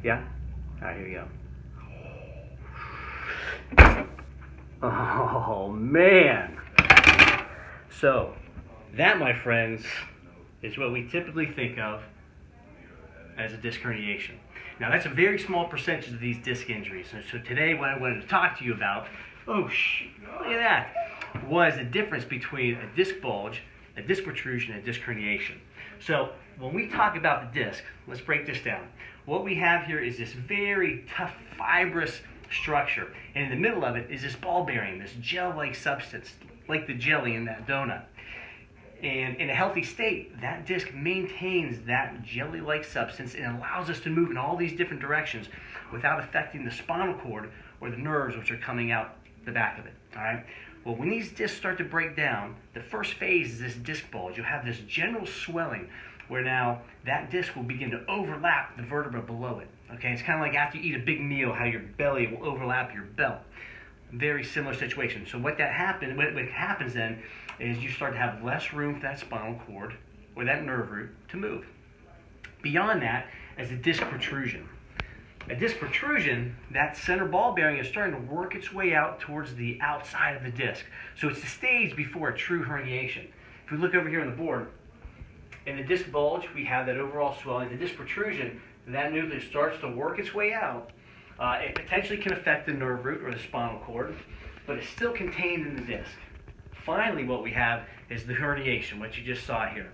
Yeah? Alright, here we go. Oh, man. So, that, my friends, is what we typically think of as a disc herniation. Now, that's a very small percentage of these disc injuries. And so today, what I wanted to talk to you about, look at that, was the difference between a disc bulge, a disc protrusion, and a disc herniation. So when we talk about the disc, let's break this down. What we have here is this very tough, fibrous structure. And in the middle of it is this ball bearing, this gel-like substance, like the jelly in that donut. And in a healthy state, that disc maintains that jelly-like substance and allows us to move in all these different directions without affecting the spinal cord or the nerves which are coming out the back of it. All right. Well, when these discs start to break down, the first phase is this disc bulge. You'll have this general swelling where now that disc will begin to overlap the vertebra below it. Okay, it's kind of like after you eat a big meal, how your belly will overlap your belt. Very similar situation. So what happens then is you start to have less room for that spinal cord or that nerve root to move. Beyond that is a disc protrusion. A disc protrusion, that center ball bearing is starting to work its way out towards the outside of the disc. So it's the stage before a true herniation. If we look over here on the board, in the disc bulge, we have that overall swelling. The disc protrusion, that nucleus starts to work its way out. It potentially can affect the nerve root or the spinal cord, but it's still contained in the disc. Finally, what we have is the herniation, what you just saw here.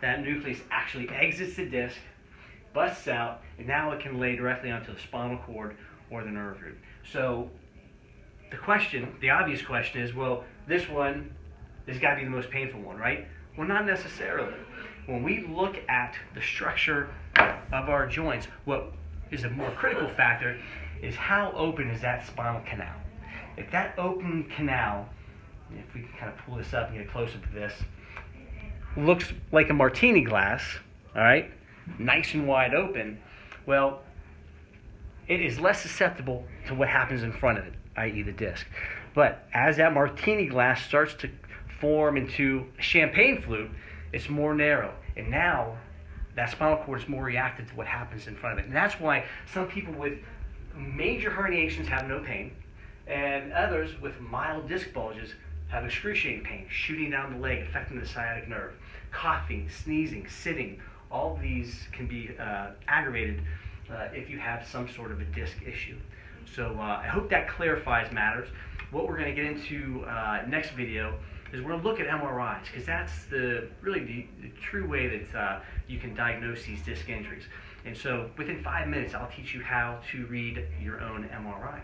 That nucleus actually exits the disc, busts out, and now it can lay directly onto the spinal cord or the nerve root. So the obvious question is, well, this has got to be the most painful one, right? Well, not necessarily. When we look at the structure of our joints, what is a more critical factor is how open is that spinal canal. If that open canal, if we can kind of pull this up and get closer to this, looks like a martini glass, all right, nice and wide open, well, it is less susceptible to what happens in front of it, i.e. the disc. But as that martini glass starts to form into a champagne flute, it's more narrow. And now that spinal cord is more reactive to what happens in front of it. And that's why some people with major herniations have no pain, and others with mild disc bulges have excruciating pain, shooting down the leg, affecting the sciatic nerve. Coughing, sneezing, sitting, all of these can be aggravated if you have some sort of a disc issue. So I hope that clarifies matters. What we're going to get into next video is we're going to look at MRIs, because that's really the true way that you can diagnose these disc injuries. And so within 5 minutes, I'll teach you how to read your own MRI.